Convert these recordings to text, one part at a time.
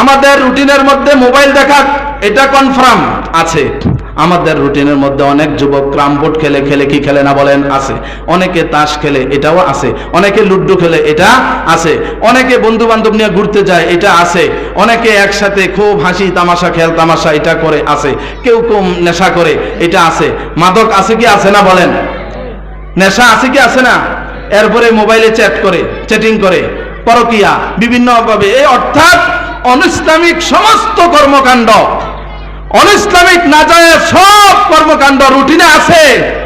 আমাদের রুটিনের মধ্যে মোবাইল দেখা এটা কনফার্ম আছে। আমাদের রুটিনের মধ্যে অনেক যুবক ক্যারাম বোর্ড খেলে, কি খেলে না বলেন, আছে। অনেকে তাস খেলে, এটাও আছে। অনেকে লুডো খেলে, এটা আছে। অনেকে বন্ধু বান্ধব নিয়ে ঘুরতে যায়, এটা আছে। অনেকে একসাথে খুব হাসি তামাশা, খেল তামাশা এটা করে, আছে। কেউ কম নেশা করে, এটা আছে। মাদক আছে কি আছে না বলেন, নেশা আছে কি আছে না। এরপরে মোবাইলে চ্যাটিং করে, পরকিয়া বিভিন্নভাবে, এই অর্থাৎ অনইসলামিক সমস্ত কর্মকাণ্ড, অনইসলামিক নাজায়েজ সব কর্মকাণ্ড রুটিনে আছে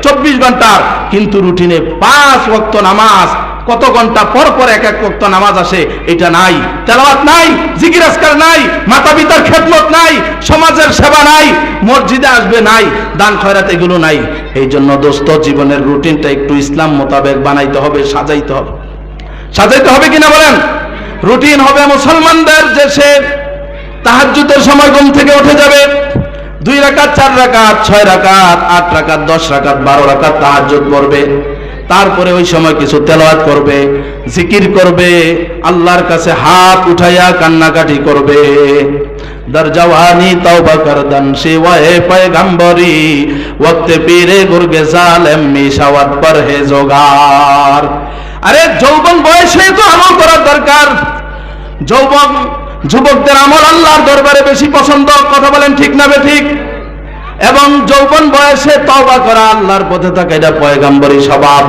24 ঘন্টার, কিন্তু রুটিনে 5 ওয়াক্ত নামাজ, কত ঘন্টা পর পর এক ওয়াক্ত নামাজ আসে, এটা নাই। তেলাওয়াত নাই, জিকির আজকার নাই, মাতা পিতার খেদমত নাই, সমাজের সেবা নাই, মসজিদে আসবে নাই, দান খয়রাত এগুলো নাই। এই জন্য দোস্ত, জীবনের রুটিনটা একটু ইসলাম মোতাবেক বানাইতে হবে, সাজাইতে হবে কিনা বলেন। রুটিন হবে মুসলমানদের যে সে তাহাজ্জুদের সময় ঘুম থেকে উঠে যাবে, 2 রাকাত, 4 রাকাত, 6 রাকাত, 8 রাকাত, 10 রাকাত, 12 রাকাত তাহাজ্জুদ পড়বে। তারপরে ওই সময় কিছু তেলাওয়াত করবে, জিকির করবে, আল্লাহর কাছে হাত উঠাইয়া কান্নাকাটি করবে। দর জওয়ানি তওবা করদান শিওয়ে পয়গম্বরি, ওয়াক্তে পীরে গুরগে জালেম মিশাওয়াত পরহেজগার। আরে যৌবন বয়সে তো আমল করার দরকার। যুবকদের আমল আল্লাহর দরবারে বেশি পছন্দ, কথা বলেন ঠিক না বেঠিক। এবং যৌবন বয়সে তওবা করা, আল্লাহর পথে থাকা, এটা পয়গম্বরী স্বভাব।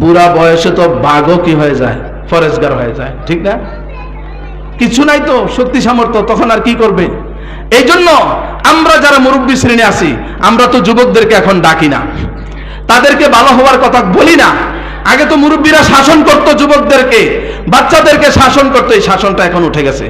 বুড়া বয়সে তো বাঘও কি হয়ে যায়, ফরেজগার হয়ে যায়, ঠিক না। কিছু নাই তো শক্তি সামর্থ্য, তখন আর কি করবে। এই জন্য আমরা যারা মুরব্বী শ্রেণী আছি, আমরা তো যুবকদেরকে এখন ডাকি না, তাদেরকে ভালো হওয়ার কথা বলি না। আগে তো মুরব্বীরা শাসন করতো যুবকদেরকে, বাচ্চাদেরকে শাসন করতো, এই শাসনটা এখন উঠে গেছে।